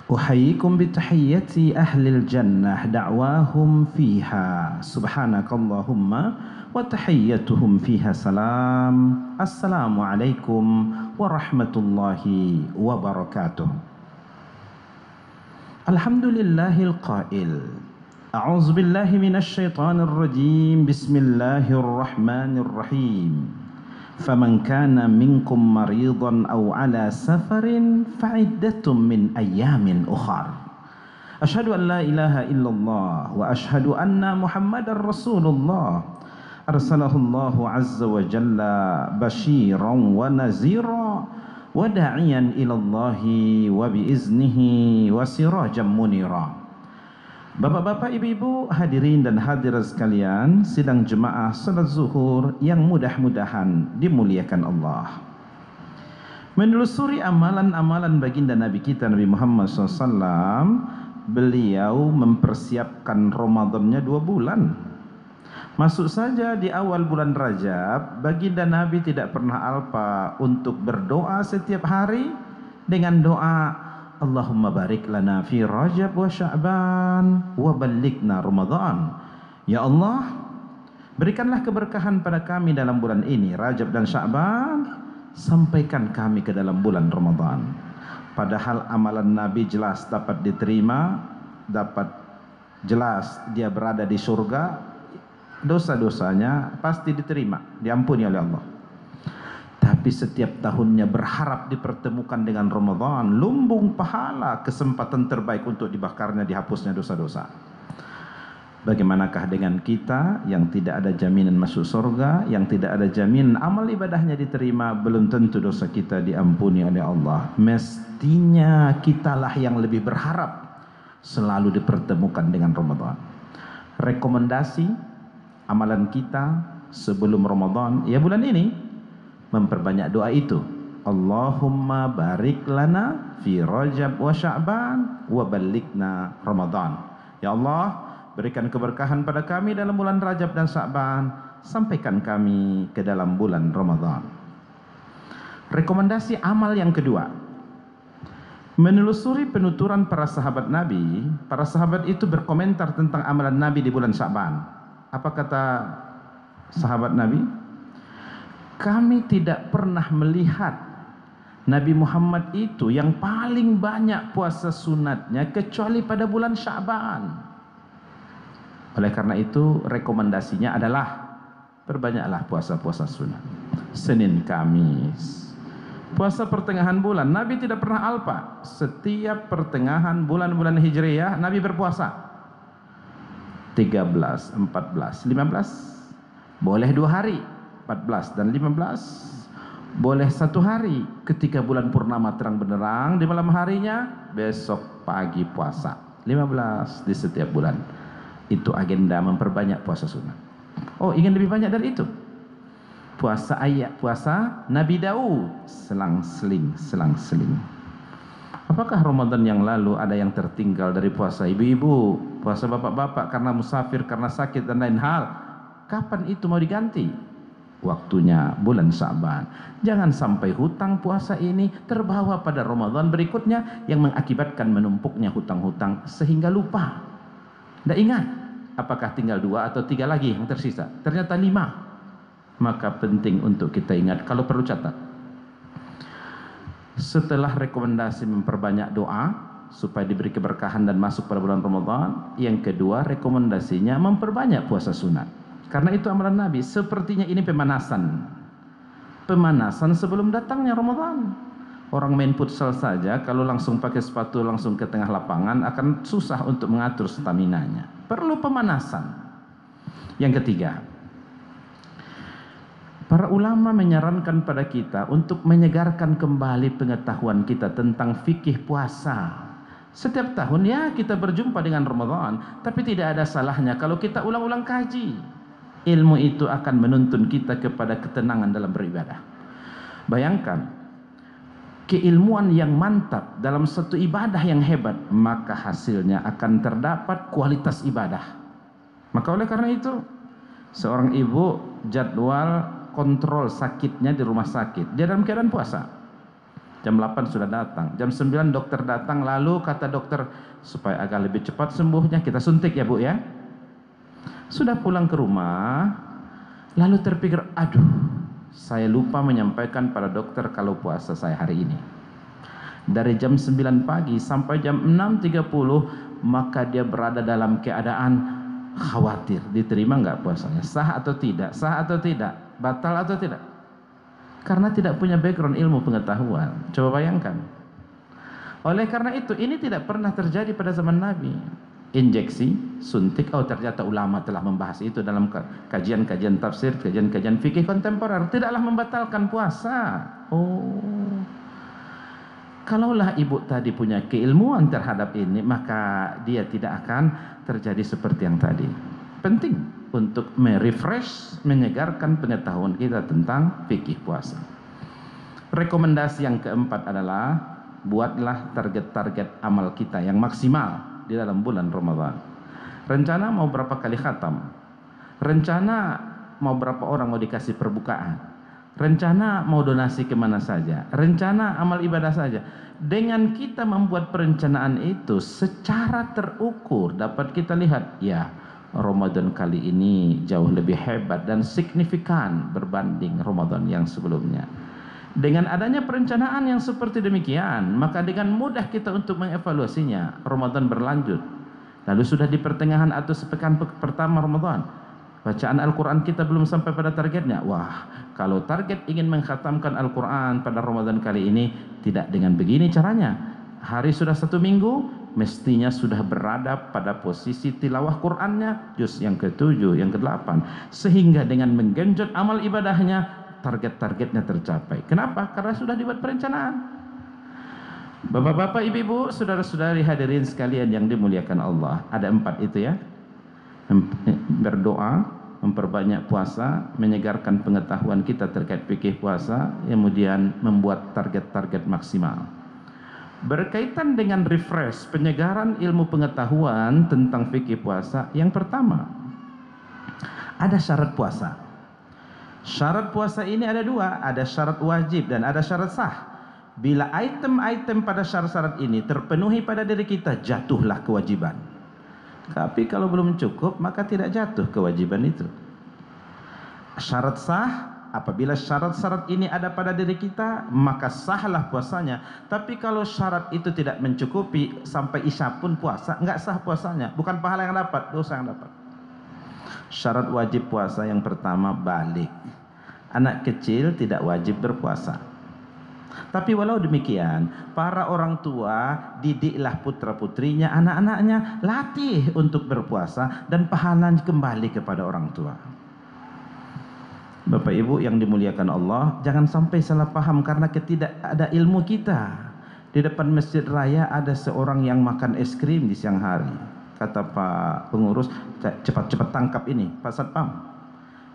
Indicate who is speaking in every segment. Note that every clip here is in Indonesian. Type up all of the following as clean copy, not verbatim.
Speaker 1: أحييكم بتحية أهل الجنة دعواهم فيها سبحانك اللهم وتحيتهم فيها سلام. السلام عليكم ورحمة الله وبركاته. الحمد لله القائل أعوذ بالله من الشيطان الرجيم بسم الله الرحمن الرحيم فمن كان منكم مريضا أو على سفر فعدة من أيام أخر. أشهد أن لا إله إلا الله وأشهد أن محمد رسول الله أرسله الله عز وجل بشيرا ونذيرا وداعيا إلى الله وبإذنه وسراجا منيرا. Bapak-bapak, ibu-ibu, hadirin dan hadirat sekalian, sidang jemaah salat zuhur yang mudah-mudahan dimuliakan Allah. Menelusuri amalan-amalan baginda Nabi kita Nabi Muhammad SAW, beliau mempersiapkan Ramadannya 2 bulan. Masuk saja di awal bulan Rajab, baginda Nabi tidak pernah alpa untuk berdoa setiap hari dengan doa Allahumma barik lana fi Rajab wa Sya'ban wa ballighna Ramadan. Ya Allah, berikanlah keberkahan pada kami dalam bulan ini Rajab dan Sya'ban, sampaikan kami ke dalam bulan Ramadan. Padahal amalan Nabi jelas dapat diterima, dapat jelas dia berada di surga, dosa-dosanya pasti diterima, diampuni oleh Allah. Tapi setiap tahunnya berharap dipertemukan dengan Ramadan, lumbung pahala, kesempatan terbaik untuk dibakarnya, dihapusnya dosa-dosa. Bagaimanakah dengan kita yang tidak ada jaminan masuk surga, yang tidak ada jaminan amal ibadahnya diterima, belum tentu dosa kita diampuni oleh Allah. Mestinya kitalah yang lebih berharap selalu dipertemukan dengan Ramadan. Rekomendasi amalan kita sebelum Ramadan, ya bulan ini, memperbanyak doa itu. Allahumma barik lana fi Rajab wa Sya'ban wa ballighna Ramadan. Ya Allah, berikan keberkahan pada kami dalam bulan Rajab dan Sya'ban, sampaikan kami ke dalam bulan Ramadan. Rekomendasi amal yang kedua, menelusuri penuturan para sahabat Nabi. Para sahabat itu berkomentar tentang amalan Nabi di bulan Sya'ban. Apa kata sahabat Nabi? Kami tidak pernah melihat Nabi Muhammad itu yang paling banyak puasa sunatnya kecuali pada bulan Sya'ban. Oleh karena itu rekomendasinya adalah perbanyaklah puasa-puasa sunat. Senin, Kamis, puasa pertengahan bulan. Nabi tidak pernah alpa. Setiap pertengahan bulan-bulan Hijriyah Nabi berpuasa 13, 14, 15. Boleh 2 hari, 14 dan 15. Boleh 1 hari ketika bulan purnama terang benderang, di malam harinya besok pagi puasa 15 di setiap bulan. Itu agenda memperbanyak puasa sunnah. Oh, ingin lebih banyak dari itu? Puasa puasa Nabi Daud, selang-seling. Apakah Ramadan yang lalu ada yang tertinggal dari puasa ibu-ibu, puasa bapak-bapak karena musafir, karena sakit dan lain hal? Kapan itu mau diganti? Waktunya bulan Sya'ban. Jangan sampai hutang puasa ini terbawa pada Ramadan berikutnya yang mengakibatkan menumpuknya hutang-hutang sehingga lupa. Tidak ingat apakah tinggal 2 atau 3 lagi yang tersisa. Ternyata 5. Maka penting untuk kita ingat, kalau perlu catat. Setelah rekomendasi memperbanyak doa supaya diberi keberkahan dan masuk pada bulan Ramadan, yang kedua rekomendasinya memperbanyak puasa sunat. Karena itu amalan Nabi. Sepertinya ini pemanasan sebelum datangnya Ramadan. Orang main futsal saja kalau langsung pakai sepatu langsung ke tengah lapangan akan susah untuk mengatur staminanya. Perlu pemanasan. Yang ketiga, para ulama menyarankan pada kita untuk menyegarkan kembali pengetahuan kita tentang fikih puasa. Setiap tahun ya kita berjumpa dengan Ramadan, tapi tidak ada salahnya kalau kita ulang-ulang kaji. Ilmu itu akan menuntun kita kepada ketenangan dalam beribadah. Bayangkan, keilmuan yang mantap dalam satu ibadah yang hebat, maka hasilnya akan terdapat kualitas ibadah. Maka oleh karena itu, seorang ibu jadwal kontrol sakitnya di rumah sakit, dia dalam keadaan puasa. Jam 8 sudah datang, jam 9 dokter datang, lalu kata dokter, supaya agak lebih cepat sembuhnya kita suntik ya Bu ya. Sudah pulang ke rumah, lalu terpikir, aduh, saya lupa menyampaikan pada dokter kalau puasa saya hari ini. Dari jam 9 pagi sampai jam 6.30, maka dia berada dalam keadaan khawatir, diterima nggak puasanya, sah atau tidak, sah atau tidak, batal atau tidak. Karena tidak punya background ilmu pengetahuan. Coba bayangkan. Oleh karena itu, ini tidak pernah terjadi pada zaman Nabi. Injeksi, suntik, oh ternyata ulama telah membahas itu dalam kajian-kajian tafsir, kajian-kajian fikih kontemporer, tidaklah membatalkan puasa. Oh, kalaulah ibu tadi punya keilmuan terhadap ini, maka dia tidak akan terjadi seperti yang tadi. Penting untuk merefresh, menyegarkan pengetahuan kita tentang fikih puasa. Rekomendasi yang keempat adalah buatlah target-target amal kita yang maksimal di dalam bulan Ramadan. Rencana mau berapa kali khatam, rencana mau berapa orang mau dikasih perbukaan, rencana mau donasi kemana saja, rencana amal ibadah saja. Dengan kita membuat perencanaan itu secara terukur, dapat kita lihat, ya, Ramadan kali ini jauh lebih hebat dan signifikan berbanding Ramadan yang sebelumnya. Dengan adanya perencanaan yang seperti demikian, maka dengan mudah kita untuk mengevaluasinya. Ramadan berlanjut, lalu sudah di pertengahan atau sepekan pertama Ramadan, bacaan Al-Quran kita belum sampai pada targetnya. Wah, kalau target ingin mengkhatamkan Al-Quran pada Ramadan kali ini, tidak dengan begini caranya. Hari sudah 1 minggu, mestinya sudah berada pada posisi tilawah Qur'annya juz yang ke-7, yang ke-8, sehingga dengan menggenjot amal ibadahnya target-targetnya tercapai. Kenapa? Karena sudah dibuat perencanaan. Bapak-bapak, ibu-ibu, saudara-saudari hadirin sekalian yang dimuliakan Allah, ada 4 itu ya. Berdoa, memperbanyak puasa, menyegarkan pengetahuan kita terkait fikih puasa, kemudian membuat target-target maksimal. Berkaitan dengan refresh, penyegaran ilmu pengetahuan tentang fikih puasa, yang pertama, ada syarat puasa. Syarat puasa ini ada 2, ada syarat wajib dan ada syarat sah. Bila item-item pada syarat-syarat ini terpenuhi pada diri kita, jatuhlah kewajiban. Tapi kalau belum cukup, maka tidak jatuh kewajiban itu. Syarat sah, apabila syarat-syarat ini ada pada diri kita, maka sahlah puasanya. Tapi kalau syarat itu tidak mencukupi, sampai isya pun puasa, enggak sah puasanya. Bukan pahala yang dapat, dosa yang dapat. Syarat wajib puasa yang pertama, balik. Anak kecil tidak wajib berpuasa. Tapi walau demikian, para orang tua didiklah putra-putrinya, anak-anaknya, latih untuk berpuasa dan pahalanya kembali kepada orang tua. Bapak Ibu yang dimuliakan Allah, jangan sampai salah paham karena tidak ada ilmu kita. Di depan masjid raya ada seorang yang makan es krim di siang hari. Kata Pak pengurus, cepat-cepat tangkap ini, Pak Satpam.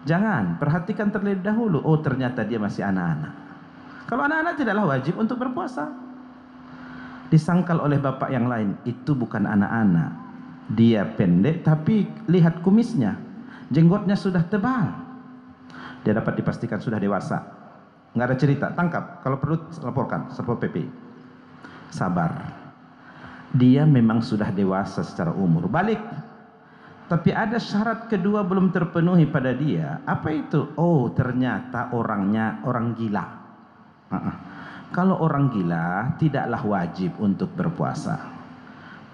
Speaker 1: Jangan, perhatikan terlebih dahulu. Oh, ternyata dia masih anak-anak. Kalau anak-anak tidaklah wajib untuk berpuasa. Disangkal oleh bapak yang lain, itu bukan anak-anak. Dia pendek, tapi lihat kumisnya, jenggotnya sudah tebal. Dia dapat dipastikan sudah dewasa. Nggak ada cerita, tangkap. Kalau perlu laporkan, Satpol PP. Sabar. Dia memang sudah dewasa secara umur. Balik. Tapi ada syarat kedua belum terpenuhi pada dia. Apa itu? Oh, ternyata orangnya orang gila. Kalau orang gila tidaklah wajib untuk berpuasa.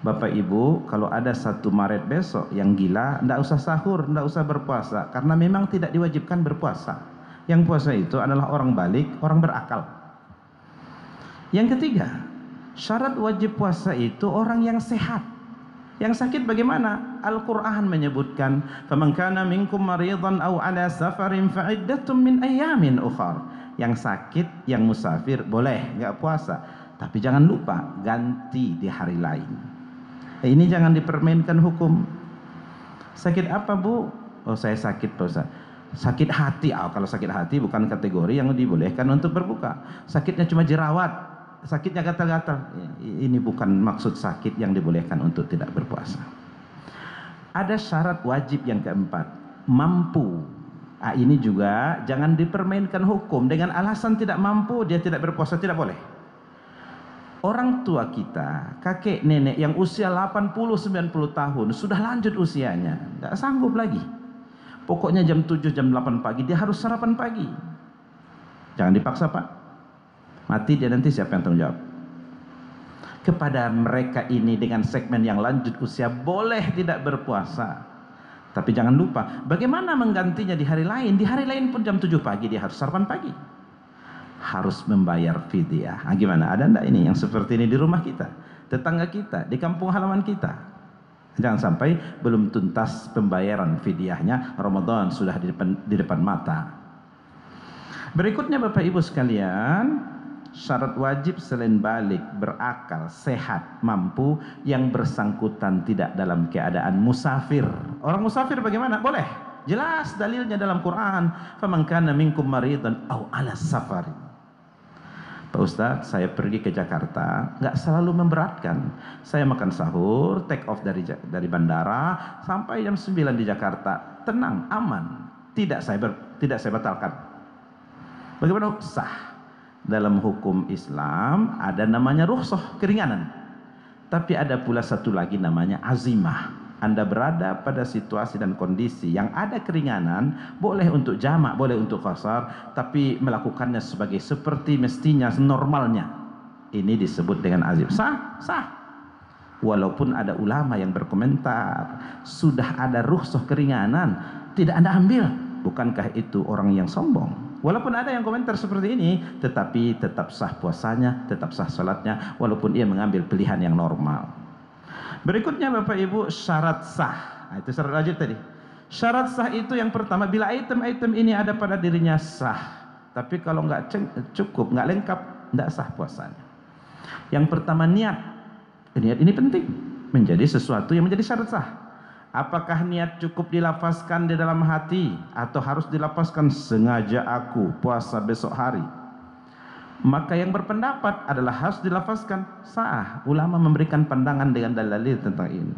Speaker 1: Bapak Ibu, kalau ada 1 Maret besok yang gila, tidak usah sahur, tidak usah berpuasa, karena memang tidak diwajibkan berpuasa. Yang puasa itu adalah orang balik, orang berakal. Yang ketiga, syarat wajib puasa itu orang yang sehat. Yang sakit bagaimana? Al-Quran menyebutkan, "Faman kana minkum maridan aw ala safarin fa iddatun min ayyamin ukhar." Yang sakit, yang musafir boleh enggak puasa, tapi jangan lupa ganti di hari lain. Ini jangan dipermainkan hukum. Sakit apa, Bu? Oh, saya sakit, Pak Ustaz. Sakit hati. Kalau sakit hati bukan kategori yang dibolehkan untuk berbuka. Sakitnya cuma jerawat, sakitnya gatal-gatal, ini bukan maksud sakit yang dibolehkan untuk tidak berpuasa. Ada syarat wajib yang keempat, mampu. Ini juga jangan dipermainkan hukum. Dengan alasan tidak mampu dia tidak berpuasa, tidak boleh. Orang tua kita, kakek nenek yang usia 80-90 tahun sudah lanjut usianya, tidak sanggup lagi. Pokoknya jam 7 jam 8 pagi dia harus sarapan pagi. Jangan dipaksa Pak, mati dia nanti, siapa yang tanggung jawab? Kepada mereka ini dengan segmen yang lanjut usia boleh tidak berpuasa, tapi jangan lupa bagaimana menggantinya di hari lain. Di hari lain pun jam 7 pagi dia harus sarapan pagi, harus membayar fidyah. Gimana, ada enggak ini yang seperti ini di rumah kita, tetangga kita, di kampung halaman kita? Jangan sampai belum tuntas pembayaran fidyahnya, Ramadan sudah di depan mata. Berikutnya Bapak Ibu sekalian, syarat wajib selain balik, berakal, sehat, mampu, yang bersangkutan tidak dalam keadaan musafir. Orang musafir bagaimana? Boleh. Jelas dalilnya dalam Quran. Faman kana minkum maridan aw ala safari. Pak Ustadz, saya pergi ke Jakarta, nggak selalu memberatkan. Saya makan sahur, take off dari bandara sampai jam 9 di Jakarta, tenang, aman. Tidak saya batalkan. Bagaimana? Sah. Dalam hukum Islam ada namanya rukhsah, keringanan. Tapi ada pula satu lagi namanya azimah. Anda berada pada situasi dan kondisi yang ada keringanan, boleh untuk jamak, boleh untuk qasar, tapi melakukannya seperti mestinya, normalnya. Ini disebut dengan azim. Sah, sah. Walaupun ada ulama yang berkomentar, sudah ada rukhsah keringanan, tidak Anda ambil. Bukankah itu orang yang sombong? Walaupun ada yang komentar seperti ini, tetapi tetap sah puasanya, tetap sah salatnya, walaupun ia mengambil pilihan yang normal. Berikutnya Bapak Ibu, syarat sah. Itu syarat wajib tadi. Syarat sah itu yang pertama, bila item-item ini ada pada dirinya sah. Tapi kalau nggak cukup, nggak lengkap, nggak sah puasanya. Yang pertama niat. Niat ini penting, menjadi sesuatu yang menjadi syarat sah. Apakah niat cukup dilafazkan di dalam hati atau harus dilafazkan sengaja aku puasa besok hari? Maka yang berpendapat adalah harus dilafazkan sah. Ulama memberikan pandangan dengan dalil tentang ini.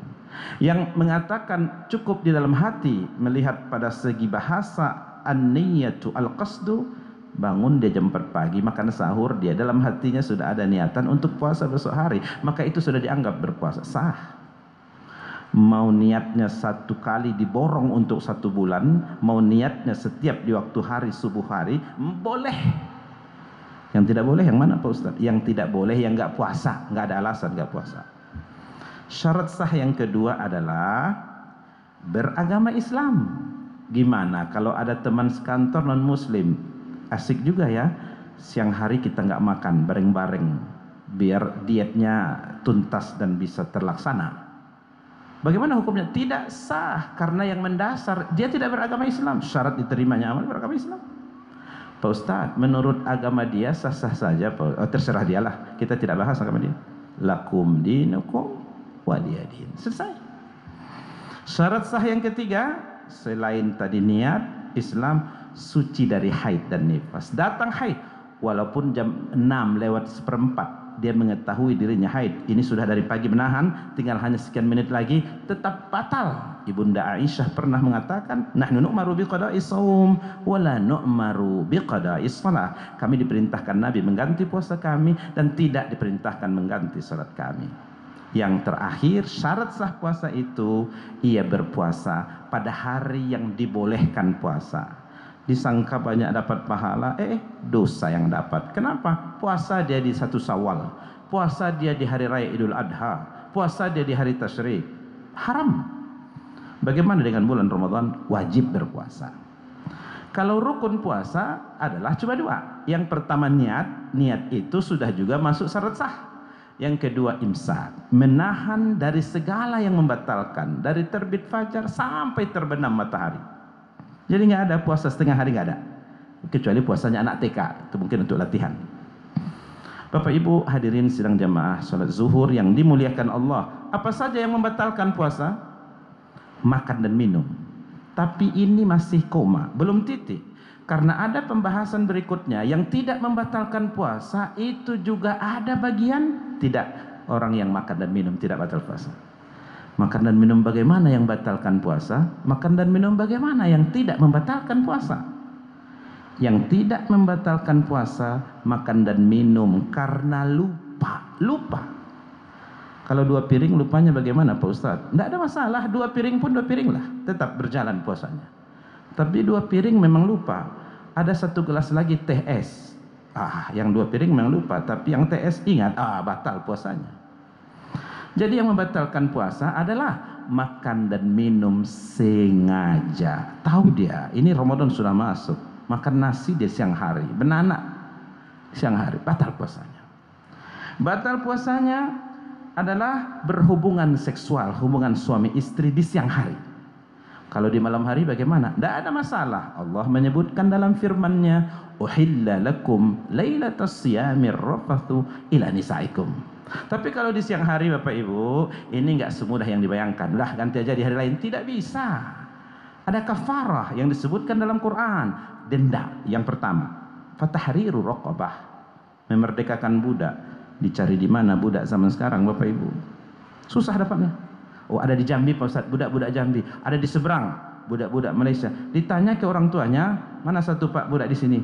Speaker 1: Yang mengatakan cukup di dalam hati, melihat pada segi bahasa an-niyatu al-qasdu, bangun dia jam 4 pagi, makan sahur, dia dalam hatinya sudah ada niatan untuk puasa besok hari, maka itu sudah dianggap berpuasa, sah. Mau niatnya 1 kali diborong untuk 1 bulan, mau niatnya setiap di waktu hari, subuh hari, boleh. Yang tidak boleh yang mana Pak Ustaz? Yang tidak boleh yang nggak puasa, nggak ada alasan nggak puasa. Syarat sah yang kedua adalah beragama Islam. Gimana kalau ada teman sekantor non muslim? Asik juga ya, siang hari kita nggak makan bareng-bareng, biar dietnya tuntas dan bisa terlaksana. Bagaimana hukumnya? Tidak sah, karena yang mendasar dia tidak beragama Islam. Syarat diterimanya amal beragama Islam. Pak Ustadz, menurut agama dia sah-sah saja, terserah dialah, kita tidak bahas agama dia. Lakum dinukum waliyadin. Selesai. Syarat sah yang ketiga, selain tadi niat, Islam suci dari haid dan nifas. Datang haid, walaupun jam 6:04 dia mengetahui dirinya haid, ini sudah dari pagi menahan, tinggal hanya sekian menit lagi, tetap batal. Ibunda Aisyah pernah mengatakan, nahnu nu'maru biqada'is shaum wa la nu'maru biqada'is shalah. Kami diperintahkan Nabi mengganti puasa kami dan tidak diperintahkan mengganti salat kami. Yang terakhir, syarat sah puasa itu ia berpuasa pada hari yang dibolehkan puasa. Disangka banyak dapat pahala, dosa yang dapat. Kenapa? Puasa dia di 1 Syawal, puasa dia di hari raya Idul Adha, puasa dia di hari tasyrik. Haram. Bagaimana dengan bulan Ramadan? Wajib berpuasa. Kalau rukun puasa adalah cuma 2. Yang pertama niat itu sudah juga masuk syarat sah. Yang kedua imsak, menahan dari segala yang membatalkan, dari terbit fajar sampai terbenam matahari. Jadi nggak ada puasa setengah hari, nggak ada, kecuali puasanya anak TK, itu mungkin untuk latihan. Bapak Ibu hadirin sidang jamaah sholat zuhur yang dimuliakan Allah, apa saja yang membatalkan puasa? Makan dan minum. Tapi ini masih koma, belum titik, karena ada pembahasan berikutnya yang tidak membatalkan puasa. Itu juga ada bagian tidak, orang yang makan dan minum tidak batal puasa. Makan dan minum bagaimana yang batalkan puasa? Makan dan minum bagaimana yang tidak membatalkan puasa? Yang tidak membatalkan puasa, makan dan minum karena lupa lupa. Kalau 2 piring lupanya bagaimana Pak Ustadz? Tidak ada masalah, 2 piring pun 2 piring lah, tetap berjalan puasanya. Tapi 2 piring memang lupa. Ada 1 gelas lagi teh es. Yang 2 piring memang lupa, tapi yang teh es ingat, batal puasanya. Jadi yang membatalkan puasa adalah makan dan minum sengaja. Tahu dia, ini Ramadan sudah masuk, makan nasi di siang hari, benanak siang hari, batal puasanya. Batal puasanya adalah berhubungan seksual, hubungan suami istri di siang hari. Kalau di malam hari bagaimana? Tidak ada masalah. Allah menyebutkan dalam firman-Nya, "Uhilla lakum lailatas siyamir rafathu ila nisaikum." Tapi kalau di siang hari Bapak Ibu, ini enggak semudah yang dibayangkan. Udah ganti aja di hari lain, tidak bisa. Ada kafarah yang disebutkan dalam Quran, denda. Yang pertama, fatahriru raqabah, memerdekakan budak. Dicari di mana budak zaman sekarang Bapak Ibu? Susah dapatnya. Ada di Jambi Pak Ustaz, budak-budak Jambi. Ada di seberang, budak-budak Malaysia. Ditanya ke orang tuanya, mana satu Pak budak di sini?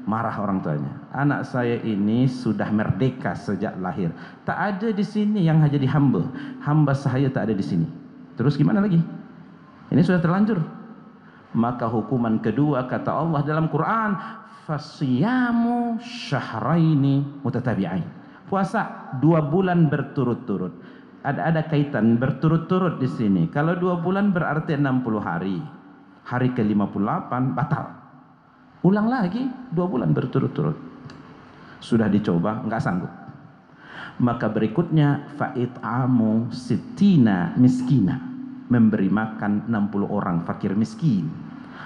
Speaker 1: Marah orang tuanya. Anak saya ini sudah merdeka sejak lahir. Tak ada di sini yang jadi hamba. Hamba saya tak ada di sini. Terus gimana lagi? Ini sudah terlanjur. Maka hukuman kedua kata Allah dalam Quran, fasiyamu syahraini mutatabi'ain. Puasa 2 bulan berturut-turut. Ada kaitan berturut-turut di sini. Kalau 2 bulan berarti 60 hari. Hari ke-58 batal. Ulang lagi 2 bulan berturut-turut. Sudah dicoba, enggak sanggup. Maka berikutnya fa'it'amu sittina miskina, memberi makan 60 orang fakir miskin.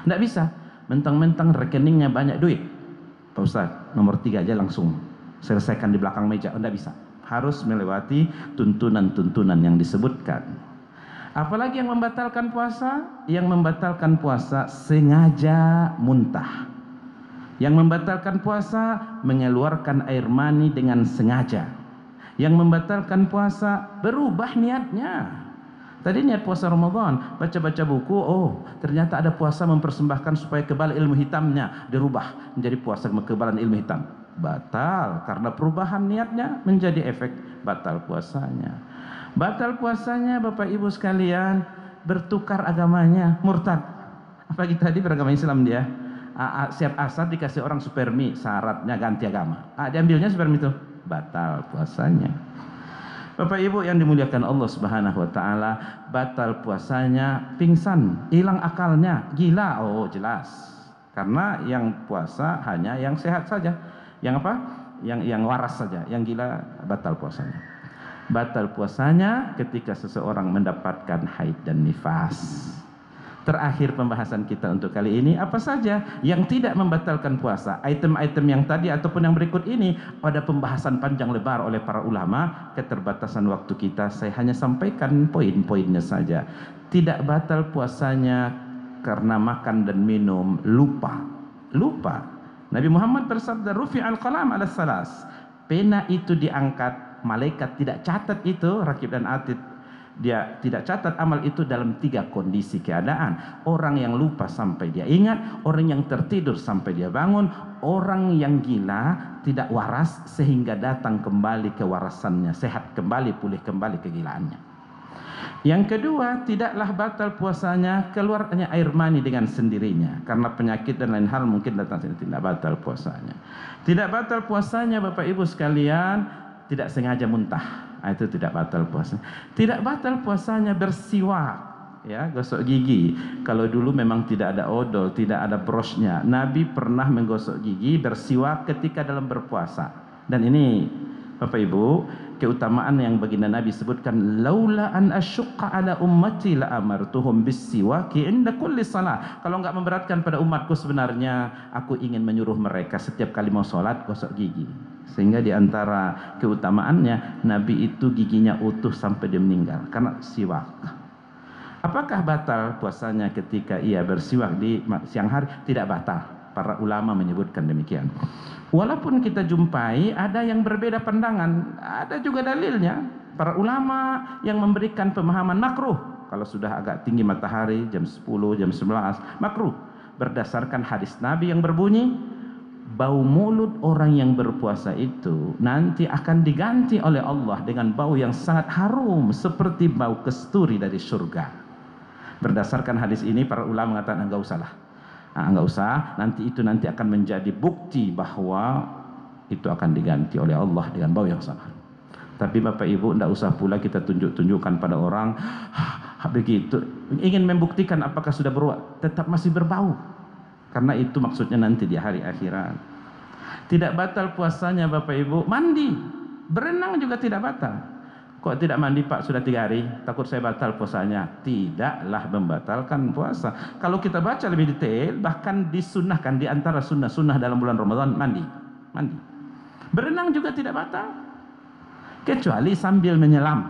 Speaker 1: Enggak bisa mentang-mentang rekeningnya banyak duit. Pak Ustaz, nomor 3 aja langsung selesaikan di belakang meja. Enggak bisa. Harus melewati tuntunan-tuntunan yang disebutkan. Apalagi yang membatalkan puasa? Yang membatalkan puasa sengaja muntah. Yang membatalkan puasa mengeluarkan air mani dengan sengaja. Yang membatalkan puasa berubah niatnya. Tadi niat puasa Ramadan, baca-baca buku, ternyata ada puasa mempersembahkan supaya kebal ilmu hitamnya, dirubah menjadi puasa kebalan ilmu hitam. Batal karena perubahan niatnya menjadi efek batal puasanya. Batal puasanya Bapak Ibu sekalian, bertukar agamanya, murtad. Apalagi tadi beragama Islam dia. Siap asar dikasih orang supermi, syaratnya ganti agama. Diambilnya supermi itu, batal puasanya. Bapak Ibu yang dimuliakan Allah Subhanahu wa taala, batal puasanya pingsan, hilang akalnya, gila. Jelas. Karena yang puasa hanya yang sehat saja. Yang apa? Yang waras saja. Yang gila batal puasanya. Batal puasanya ketika seseorang mendapatkan haid dan nifas. Terakhir pembahasan kita untuk kali ini, apa saja yang tidak membatalkan puasa? Item-item yang tadi ataupun yang berikut ini pada pembahasan panjang lebar oleh para ulama. Keterbatasan waktu kita, saya hanya sampaikan poin-poinnya saja. Tidak batal puasanya karena makan dan minum lupa. Nabi Muhammad bersabda, rufi'al qalam ala salas. Pena itu diangkat, malaikat tidak catat itu, rakib dan atid. Dia tidak catat amal itu dalam 3 kondisi keadaan. Orang yang lupa sampai dia ingat, orang yang tertidur sampai dia bangun, orang yang gila tidak waras sehingga datang kembali kewarasannya, sehat kembali, pulih kembali kegilaannya. Yang kedua, tidaklah batal puasanya keluarnya air mani dengan sendirinya. Karena penyakit dan lain hal mungkin datang sini, tidak batal puasanya. Tidak batal puasanya Bapak Ibu sekalian, tidak sengaja muntah. Itu tidak batal puasanya. Tidak batal puasanya bersiwak, ya, gosok gigi. Kalau dulu memang tidak ada odol, tidak ada brosnya. Nabi pernah menggosok gigi, bersiwak ketika dalam berpuasa. Dan ini Bapak Ibu, keutamaan yang baginda Nabi sebutkan, laula an asyqa ala ummati la amartuhum bisiwaki inda kulli salah. Kalau enggak memberatkan pada umatku, sebenarnya aku ingin menyuruh mereka setiap kali mau sholat gosok gigi. Sehingga di antara keutamaannya, Nabi itu giginya utuh sampai dia meninggal karena siwak. Apakah batal puasanya ketika ia bersiwak di siang hari? Tidak batal. Para ulama menyebutkan demikian. Walaupun kita jumpai ada yang berbeda pandangan, ada juga dalilnya. Para ulama yang memberikan pemahaman makruh kalau sudah agak tinggi matahari, jam 10, jam 11, makruh berdasarkan hadis Nabi yang berbunyi, bau mulut orang yang berpuasa itu nanti akan diganti oleh Allah dengan bau yang sangat harum seperti bau kasturi dari surga. Berdasarkan hadis ini para ulama mengatakan enggak usah lah. Enggak usah, nanti akan menjadi bukti bahwa itu akan diganti oleh Allah dengan bau yang sama. Tapi Bapak Ibu enggak usah pula kita tunjukkan pada orang begitu, ingin membuktikan apakah sudah berbau, tetap masih berbau. Karena itu maksudnya nanti di hari akhirat. Tidak batal puasanya Bapak Ibu mandi, berenang juga tidak batal. Kok tidak mandi Pak, sudah 3 hari, takut saya batal puasanya. Tidaklah membatalkan puasa. Kalau kita baca lebih detail, bahkan disunahkan di antara sunnah-sunnah dalam bulan Ramadan mandi. Berenang juga tidak batal, kecuali sambil menyelam.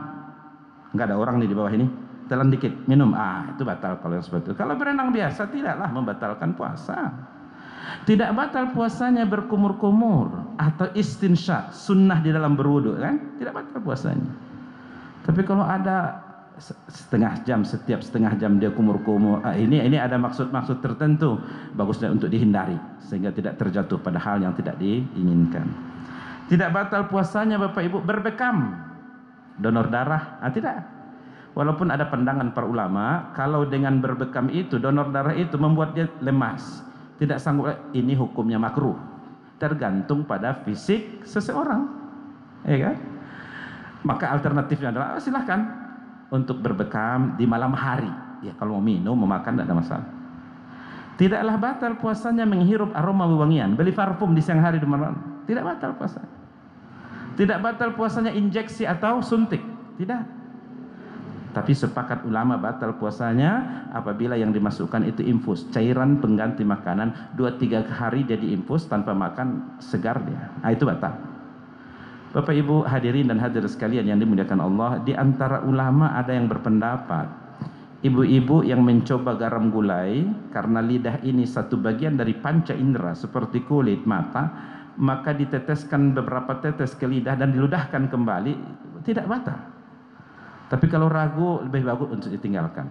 Speaker 1: Enggak ada orang nih di bawah ini, telan dikit, minum, itu batal kalau yang seperti itu. Kalau berenang biasa tidaklah membatalkan puasa. Tidak batal puasanya berkumur-kumur atau istinsyaq, sunnah di dalam berwudu kan? Tidak batal puasanya. Tapi kalau ada setiap setengah jam dia kumur-kumur, ini ada maksud-maksud tertentu, bagusnya untuk dihindari sehingga tidak terjatuh pada hal yang tidak diinginkan. Tidak batal puasanya Bapak Ibu berbekam, donor darah, tidak. Walaupun ada pandangan para ulama, kalau dengan berbekam itu, donor darah itu membuat dia lemas, tidak sanggup, ini hukumnya makruh. Tergantung pada fisik seseorang, ya kan? Maka alternatifnya adalah silahkan untuk berbekam di malam hari. Ya kalau mau minum, mau makan tidak ada masalah. Tidaklah batal puasanya menghirup aroma wewangian, beli parfum di siang hari di malam, tidak batal puasanya. Tidak batal puasanya injeksi atau suntik, tidak. Tapi sepakat ulama batal puasanya apabila yang dimasukkan itu infus, cairan pengganti makanan, 2-3 hari jadi infus tanpa makan segar dia. Itu batal. Bapak Ibu hadirin dan hadirat sekalian yang dimuliakan Allah, di antara ulama ada yang berpendapat ibu-ibu yang mencoba garam gulai karena lidah ini satu bagian dari panca indera seperti kulit, mata, maka diteteskan beberapa tetes ke lidah dan diludahkan kembali, tidak batal. Tapi kalau ragu, lebih bagus untuk ditinggalkan.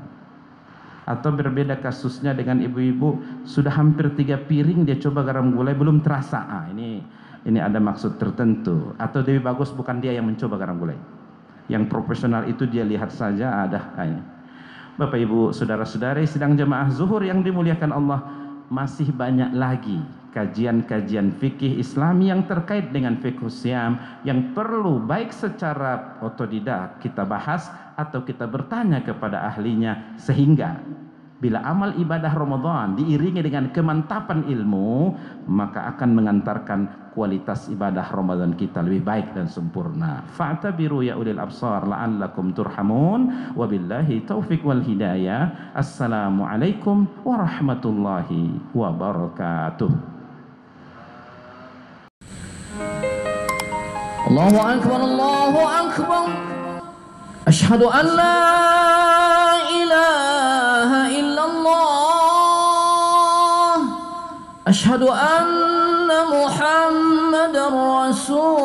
Speaker 1: Atau berbeda kasusnya dengan ibu-ibu sudah hampir 3 piring dia coba garam gulai belum terasa, ini ada maksud tertentu. Atau lebih bagus bukan dia yang mencoba garam gulai, yang profesional itu dia lihat saja ada. Bapak Ibu saudara-saudari sidang jemaah zuhur yang dimuliakan Allah, masih banyak lagi kajian-kajian fikih Islam yang terkait dengan fiqh siam yang perlu baik secara otodidak kita bahas atau kita bertanya kepada ahlinya, sehingga bila amal ibadah Ramadan diiringi dengan kemantapan ilmu, maka akan mengantarkan kualitas ibadah Ramadan kita lebih baik dan sempurna. Fa'tabiru ya ulil absar la'allakum turhamun. Wabillahi taufiq wal hidayah. Assalamualaikum warahmatullahi wabarakatuh.
Speaker 2: Allahu akbar, Allahu akbar. Asyhadu an la ilaha illallah. Asyhadu anna Muhammadar Rasulullah.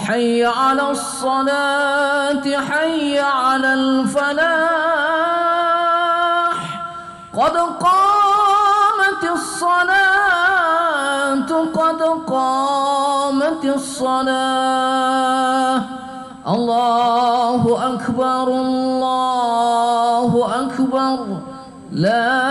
Speaker 2: Hayya 'alas salati, hayya 'alal falah. Qad qamatis salatu, qad qamatis salah. Allahu akbar, Allahu akbar. La